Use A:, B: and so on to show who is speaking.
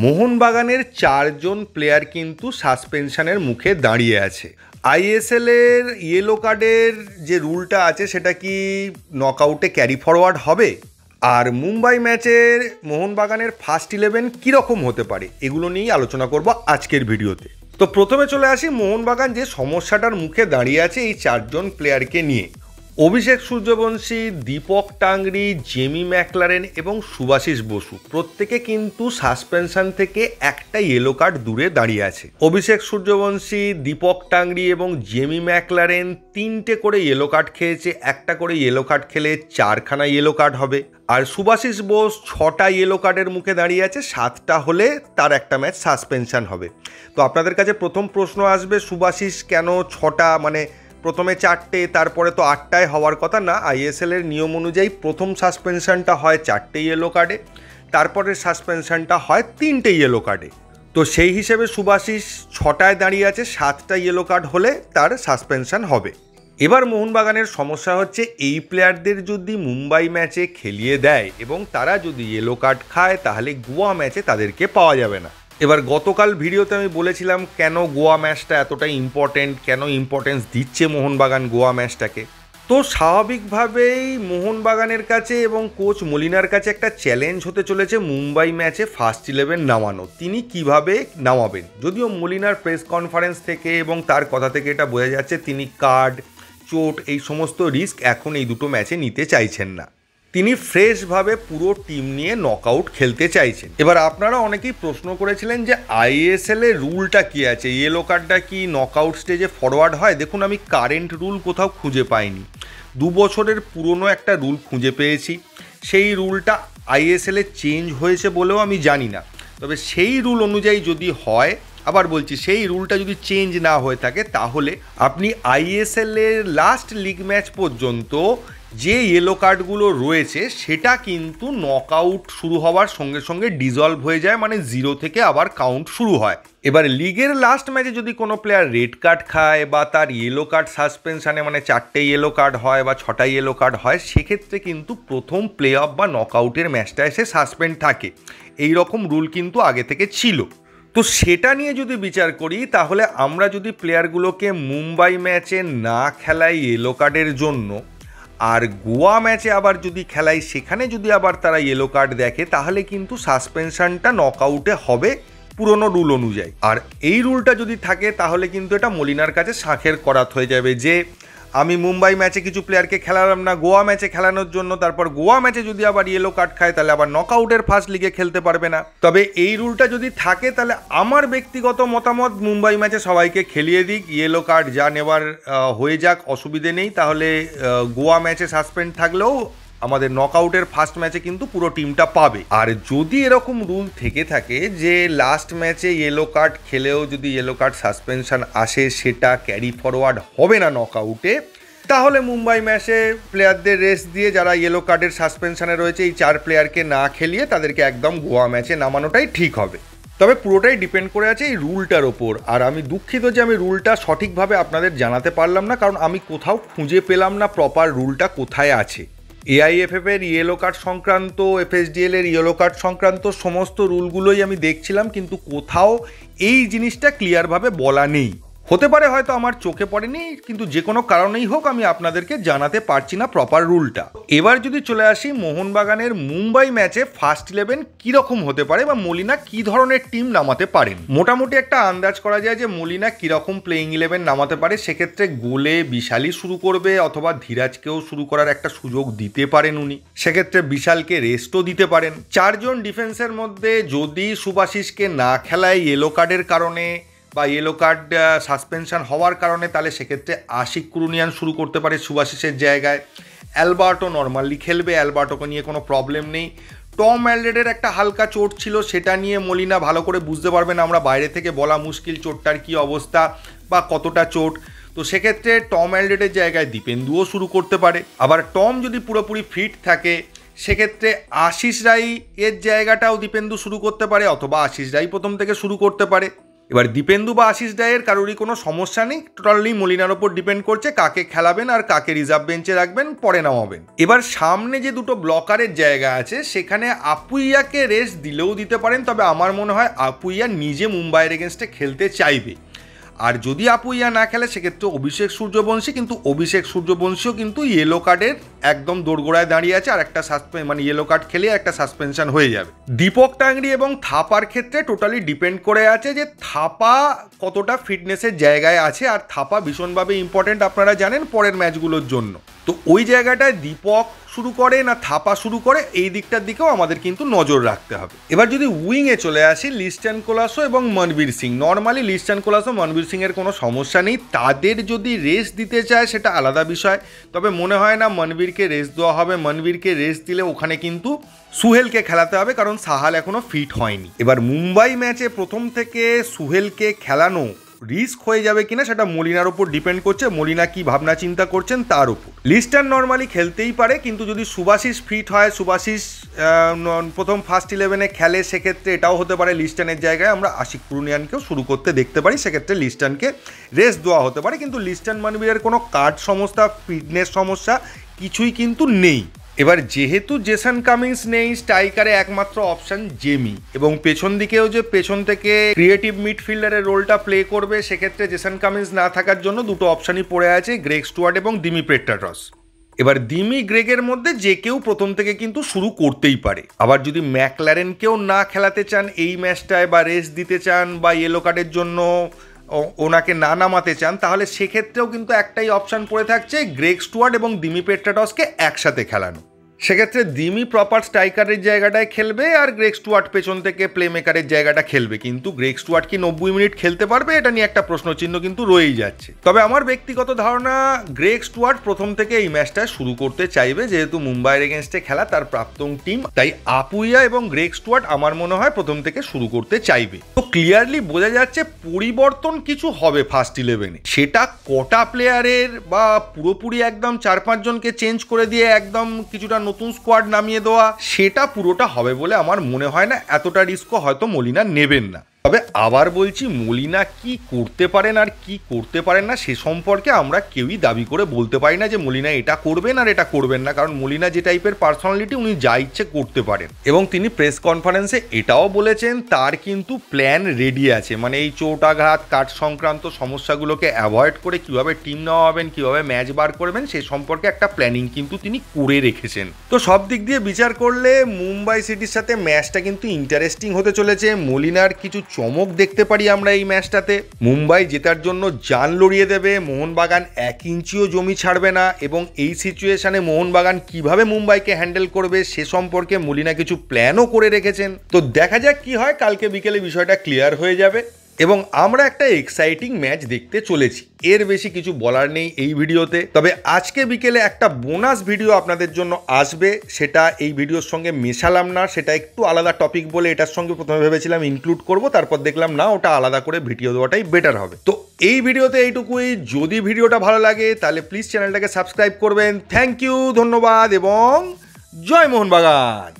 A: মোহনবাগানের 4 জন প্লেয়ার কিন্তু সাসপেনশনের মুখে দাঁড়িয়ে আছে। আইএসএল এর ইয়েলো কার্ডের যে রুলটা আছে সেটা কি নকআউটে ক্যারি ফরওয়ার্ড হবে? আর মুম্বাই ম্যাচের মোহনবাগানের ফার্স্ট 11 কীরকম হতে পারে, এগুলো নিয়েই আলোচনা করব আজকের ভিডিওতে। তো প্রথমে চলে আসি মোহনবাগান যে সমস্যাটার মুখে দাঁড়িয়ে আছে এই 4 জন প্লেয়ারকে নিয়ে। অভিষেক সূর্যবংশী, দীপক টাংরি, জেমি ম্যাকলারেন এবং সুভাশিস বসু প্রত্যেকে কিন্তু সাসপেনশন থেকে একটা ইয়েলো কার্ড দূরে দাঁড়িয়ে আছে। অভিষেক সূর্যবংশী, দীপক টাংরি এবং জেমি ম্যাকলারেন 3টে করে ইয়েলো কার্ড খেয়েছে। একটা করে ইয়েলো কার্ড খেলে 4খানা ইয়েলো কার্ড হবে। আর সুভাশিস বোস 6টা ইয়েলো কার্ডের মুখে দাঁড়িয়ে আছে, 7টা হলে তার একটা ম্যাচ সাসপেনশন হবে। তো আপনাদের কাছে প্রথম প্রশ্ন আসবে, সুভাশিস কেন 6টা, মানে প্রথমে 4টে তারপরে তো 8টায় হওয়ার কথা না? আইএসএল এর নিয়ম অনুযায়ী প্রথম সাসপেনশনটা হয় 4টে ইয়েলো কার্ডে, তারপরে সাসপেনশনটা হয় 3টে ইয়েলো কার্ডে। তো সেই হিসেবে সুভাশিস 6টায় দাঁড়িয়ে আছে, 7টা ইয়েলো কার্ড হলে তার সাসপেনশন হবে। এবার মোহনবাগানের সমস্যা হচ্ছে এই প্লেয়ারদের যদি মুম্বাই ম্যাচে খেলিয়ে দেয় এবং তারা যদি ইয়েলো কার্ড খায় তাহলে গোয়া ম্যাচে তাদেরকে পাওয়া যাবে না। এবার গতকাল ভিডিওতে আমি বলেছিলাম কেন গোয়া ম্যাচটা এতটাই ইম্পর্টেন্ট, কেন ইম্পর্টেন্স দিচ্ছে মোহনবাগান গোয়া ম্যাচটাকে। তো স্বাভাবিকভাবেই মোহনবাগানের কাছে এবং কোচ মলিনার কাছে একটা চ্যালেঞ্জ হতে চলেছে মুম্বাই ম্যাচে ফার্স্ট 11 নামানো। তিনি কিভাবে নামাবেন? যদিও মলিনার প্রেস কনফারেন্স থেকে এবং তার কথা থেকে এটা বোঝা যাচ্ছে তিনি কার্ড, চোট এই সমস্ত রিস্ক এখন এই দুটো ম্যাচে নিতে চাইছেন না। তিনি ফ্রেশভাবে পুরো টিম নিয়ে নকআউট খেলতে চাইছেন। এবার আপনারা অনেকেই প্রশ্ন করেছিলেন যে আইএসএল এর রুলটা কি আছে, ইয়েলো কার্ডটা কি নকআউট স্টেজে ফরওয়ার্ড হয়? দেখুন, আমি কারেন্ট রুল কোথাও খুঁজে পাইনি। 2 বছরের পুরনো একটা রুল খুঁজে পেয়েছি। সেই রুলটা আইএসএল এ চেঞ্জ হয়েছে বলেও আমি জানি না। তবে সেই রুল অনুযায়ী যদি হয়, আবার বলছি, সেই রুলটা যদি চেঞ্জ না হয়ে থাকে তাহলে আপনি আইএসএল এর লাস্ট লিগ ম্যাচ পর্যন্ত যে ইয়েলো কার্ডগুলো রয়েছে সেটা কিন্তু নকআউট শুরু হওয়ার সঙ্গে সঙ্গে ডিজলভ হয়ে যায়, মানে 0 থেকে আবার কাউন্ট শুরু হয়। এবার লিগের লাস্ট ম্যাচে যদি কোনো প্লেয়ার রেড কার্ড খায় বা তার ইয়েলো কার্ড সাসপেনশনে, মানে 4টে ইয়েলো কার্ড হয় বা 6টা ইয়েলো কার্ড হয়, সেক্ষেত্রে কিন্তু প্রথম প্লে অফ বা নকআউটের ম্যাচটা এসে সাসপেন্ড থাকে। এই রকম রুল কিন্তু আগে থেকে ছিল। তো সেটা নিয়ে যদি বিচার করি তাহলে আমরা যদি প্লেয়ারগুলোকে মুম্বাই ম্যাচে না খেলাই ইয়েলো কার্ডের জন্য, আর গোয়া ম্যাচে আবার যদি খেলাই সেখানে যদি আবার তারা ইয়েলো কার্ড দেখে, তাহলে কিন্তু সাসপেনশনটা নকআউটে হবে পুরনো রুল অনুযায়ী। আর এই রুলটা যদি থাকে তাহলে কিন্তু এটা মলিনার কাছে শাঁখের করাত হয়ে যাবে যে আমি মুম্বাই ম্যাচে কিছু প্লেয়ারকে খেলালাম না গোয়া ম্যাচে খেলানোর জন্য, তারপর গোয়া ম্যাচে যদি আবার ইয়েলো কার্ড খায় তাহলে আবার নকআউটের ফার্স্ট লিগে খেলতে পারবে না। তবে এই রুলটা যদি থাকে তাহলে আমার ব্যক্তিগত মতামত, মুম্বাই ম্যাচে সবাইকে খেলিয়ে দিক, ইয়েলো কার্ড যা নেওয়ার হয়ে যাক, অসুবিধে নেই। তাহলে গোয়া ম্যাচে সাসপেন্ড থাকলেও আমাদের নকআউটের ফার্স্ট ম্যাচে কিন্তু পুরো টিমটা পাবে। আর যদি এরকম রুল থেকে থাকে যে লাস্ট ম্যাচে ইয়েলো কার্ড খেলেও যদি ইয়েলো কার্ড সাসপেনশন আসে সেটা ক্যারি ফরওয়ার্ড হবে না নকআউটে, তাহলে মুম্বাই ম্যাচে প্লেয়ারদের রেস্ট দিয়ে যারা ইয়েলো কার্ডের সাসপেনশনে রয়েছে এই 4 প্লেয়ারকে না খেলিয়ে তাদেরকে একদম গোয়া ম্যাচে নামানোটাই ঠিক হবে। তবে পুরোটাই ডিপেন্ড করে আছে এই রুলটার ওপর। আর আমি দুঃখিত যে আমি রুলটা সঠিকভাবে আপনাদের জানাতে পারলাম না, কারণ আমি কোথাও খুঁজে পেলাম না প্রপার রুলটা কোথায় আছে। এআইএফএফ এর ইয়েলো কার্ড সংক্রান্ত, এফএসডিএল এর ইয়েলো কার্ড সংক্রান্ত সমস্ত রুলগুলোই আমি দেখছিলাম, কিন্তু কোথাও এই জিনিসটা ক্লিয়ারভাবে বলা নেই। হতে পারে হয়তো আমার চোখে পড়েনি, কিন্তু যে কোনো কারণেই হোক আমি আপনাদেরকে জানাতে পারছি না প্রপার রুলটা। এবার যদি চলে আসি মোহনবাগানের মুম্বাই ম্যাচে ফার্স্ট 11 কীরকম হতে পারে বা মলিনা কী ধরনের টিম নামাতে পারেন। মোটামুটি একটা আন্দাজ করা যায় যে মলিনা কীরকম প্লেইং 11 নামাতে পারে। সেক্ষেত্রে গোলে বিশালই শুরু করবে অথবা ধীরাজকেও শুরু করার একটা সুযোগ দিতে পারেন উনি। সেক্ষেত্রে বিশালকে রেস্টও দিতে পারেন। 4 জন ডিফেন্সের মধ্যে যদি সুভাশিসকে না খেলায় ইয়েলো কার্ডের কারণে বা ইয়েলো কার্ড সাসপেনশন হওয়ার কারণে, তাহলে সেক্ষেত্রে আশিক কুরুনিয়ান শুরু করতে পারে সুভাশিসের জায়গায়। অ্যালবার্টো নর্মালি খেলবে, অ্যালবার্টোকে নিয়ে কোনো প্রবলেম নেই। টম অ্যালডেডের একটা হালকা চোট ছিল, সেটা নিয়ে মলিনা ভালো করে বুঝতে পারবেন, আমরা বাইরে থেকে বলা মুশকিল চোটটার কী অবস্থা বা কতটা চোট। তো সেক্ষেত্রে টম অ্যালডেডের জায়গায় দীপেন্দুও শুরু করতে পারে। আবার টম যদি পুরোপুরি ফিট থাকে সেক্ষেত্রে আশিস রাই এর জায়গাটাও দীপেন্দু শুরু করতে পারে, অথবা আশিস রাই প্রথম থেকে শুরু করতে পারে। এবার দীপেন্দু বা আশিস রায়ের কারোরই কোনো সমস্যা নেই, টোটালি মলিনার ওপর ডিপেন্ড করছে কাকে খেলাবেন আর কাকে রিজার্ভ বেঞ্চে রাখবেন, পরে নামাবেন। এবার সামনে যে দুটো ব্লকারের জায়গা আছে সেখানে আপুইয়াকে রেস্ট দিলেও দিতে পারেন, তবে আমার মনে হয় আপুইয়া নিজে মুম্বাইয়ের এগেনস্টে খেলতে চাইবে। আর যদি আপুইয়া না খেলে সেক্ষেত্রে অভিষেক সূর্যবংশী, কিন্তু অভিষেক সূর্যবংশীও কিন্তু ইয়েলো কার্ডের একদম দোরগোড়ায় দাঁড়িয়ে আছে, আর একটা ইয়েলো কার্ড খেলে একটা সাসপেনশন হয়ে যাবে। দীপক টাংরি এবং থাপার ক্ষেত্রে টোটালি ডিপেন্ড করে আছে যে থাপা কতটা ফিটনেসের জায়গায় আছে, আর থাপা ভীষণভাবে ইম্পর্টেন্ট আপনারা জানেন পরের ম্যাচগুলোর জন্য। তো ওই জায়গাটায় দীপক শুরু করে না থাপা শুরু করে, এই দিকটার দিকেও আমাদের কিন্তু নজর রাখতে হবে। এবার যদি উইংয়ে চলে আসি, লিস্টন কোলাসো এবং মনবীর সিং। নর্মালি লিস্টন কোলাসো মনবীর সিংয়ের কোনো সমস্যা নেই, তাদের যদি রেস্ট দিতে চায় সেটা আলাদা বিষয়, তবে মনে হয় না মনবীরকে রেস্ট দেওয়া হবে। মনবীরকে রেস্ট দিলে ওখানে কিন্তু সুহেলকে খেলাতে হবে, কারণ সাহাল এখনো ফিট হয়নি। এবার মুম্বাই ম্যাচে প্রথম থেকে সুহেলকে খেলানো রিস্ক হয়ে যাবে কিনা সেটা মলিনার উপর ডিপেন্ড করছে, মলিনা কি ভাবনা চিন্তা করছেন তার উপর। লিস্টন নর্মালি খেলতেই পারে, কিন্তু যদি সুভাশিস ফিট হয়, সুভাশিস প্রথম ফার্স্ট 11-এ খেলে, সেক্ষেত্রে এটাও হতে পারে লিস্টনের জায়গায় আমরা আশিক পুরুনিয়ানকেও শুরু করতে দেখতে পারি, সেক্ষেত্রে লিস্টনকে রেস্ট দেওয়া হতে পারে। কিন্তু লিস্টন মনবীরের কোনো কার্ড সমস্যা, ফিটনেস সমস্যা কিছুই কিন্তু নেই। এবার যেহেতু জেসন কামিন্স নেই, স্ট্রাইকারে একমাত্র অপশন জেমি, এবং পেছন দিকেও যে পেছন থেকে ক্রিয়েটিভ মিডফিল্ডারের রোলটা প্লে করবে, সেক্ষেত্রে জেসন কামিন্স না থাকার জন্য দুটো অপশনই পড়ে আছে, গ্রেগ স্টুয়ার্ট এবং দিমি পেট্রাটস। এবার দিমি গ্রেগের মধ্যে যে কেউ প্রথম থেকে কিন্তু শুরু করতেই পারে। আবার যদি ম্যাকলারেনকেও না খেলাতে চান এই ম্যাচটায়, বা রেস্ট দিতে চান, বা ইয়েলো কার্ডের জন্য ওনাকে না নামাতে চান, তাহলে সেক্ষেত্রেও কিন্তু একটাই অপশান পড়ে থাকছে, গ্রেগ স্টুয়ার্ট এবং দিমি পেট্রাটসকে একসাথে খেলানো। সেক্ষেত্রে দিমি প্রপার স্ট্রাইকারের জায়গাটায় খেলবে, আর গ্রেগ স্টুয়ার্ট পেছন থেকে প্লে মেকারের জায়গাটা খেলবে। কিন্তু গ্রেগ স্টুয়ার্ট কি 90 মিনিট খেলতে পারবে, এটা নিয়ে একটা প্রশ্নচিহ্ন কিন্তু রয়েই যাচ্ছে। তবে আমার ব্যক্তিগত ধারণা গ্রেগ স্টুয়ার্ট প্রথম থেকে এই ম্যাচটা শুরু করতে চাইবে, যেহেতু মুম্বাইয়ের এগেনস্টে খেলা তার প্রাক্তন টিম, তাই আপুইয়া এবং গ্রেগ স্টুয়ার্ট আমার মনে হয় প্রথম থেকে শুরু করতে চাইবে। তো ক্লিয়ারলি বোঝা যাচ্ছে পরিবর্তন কিছু হবে ফার্স্ট 11-এ, সেটা কটা প্লেয়ারের, বা পুরোপুরি একদম 4-5 জনকে চেঞ্জ করে দিয়ে একদম কিছুটা নতুন স্কোয়াড নামিয়ে দেওয়া, সেটা পুরোটা হবে বলে আমার মনে হয় না। এতটা রিস্কও হয়তো মলিনা নেবেন না। তবে আবার বলছি, মলিনা কি করতে পারেন আর কি করতে পারেন না সে সম্পর্কে আমরা কেউই দাবি করে বলতে পারি না যে মলিনা এটা করবেন আর এটা করবেন না, কারণ মলিনা যে টাইপের পার্সোনালিটি, উনি যা ইচ্ছে করতে পারেন। এবং তিনি প্রেস কনফারেন্সে এটাও বলেছেন তার কিন্তু প্ল্যান রেডি আছে, মানে এই চোটাঘাত কাট সংক্রান্ত সমস্যাগুলোকে অ্যাভয়েড করে কিভাবে টিম নেওয়া হবেন, কিভাবে ম্যাচ বার করবেন, সে সম্পর্কে একটা প্ল্যানিং কিন্তু তিনি করে রেখেছেন। তো সব দিক দিয়ে বিচার করলে মুম্বাই সিটির সাথে ম্যাচটা কিন্তু ইন্টারেস্টিং হতে চলেছে। মলিনার কিছু চমক দেখতে পারি আমরা এই ম্যাচটাতে। মুম্বাই জেতার জন্য জান লড়িয়ে দেবে, মোহনবাগান 1 ইঞ্চিও জমি ছাড়বে না, এবং এই সিচুয়েশনে মোহনবাগান কিভাবে মুম্বাইকে হ্যান্ডেল করবে সে সম্পর্কে মলিনা কিছু প্ল্যানও করে রেখেছেন। তো দেখা যাক কি হয়, কালকে বিকেলে বিষয়টা ক্লিয়ার হয়ে যাবে এবং আমরা একটা এক্সাইটিং ম্যাচ দেখতে চলেছি। এর বেশি কিছু বলার নেই এই ভিডিওতে। তবে আজকে বিকেলে একটা বোনাস ভিডিও আপনাদের জন্য আসবে, সেটা এই ভিডিওর সঙ্গে মেশালাম না, সেটা একটু আলাদা টপিক বলে এটার সঙ্গে প্রথমে ভেবেছিলাম ইনক্লুড করব, তারপর দেখলাম না, ওটা আলাদা করে ভিডিও দেওয়াটাই বেটার হবে। তো এই ভিডিওতে এইটুকুই। যদি ভিডিওটা ভালো লাগে তাহলে প্লিজ চ্যানেলটাকে সাবস্ক্রাইব করবেন। থ্যাংক ইউ, ধন্যবাদ এবং জয় মোহনবাগান।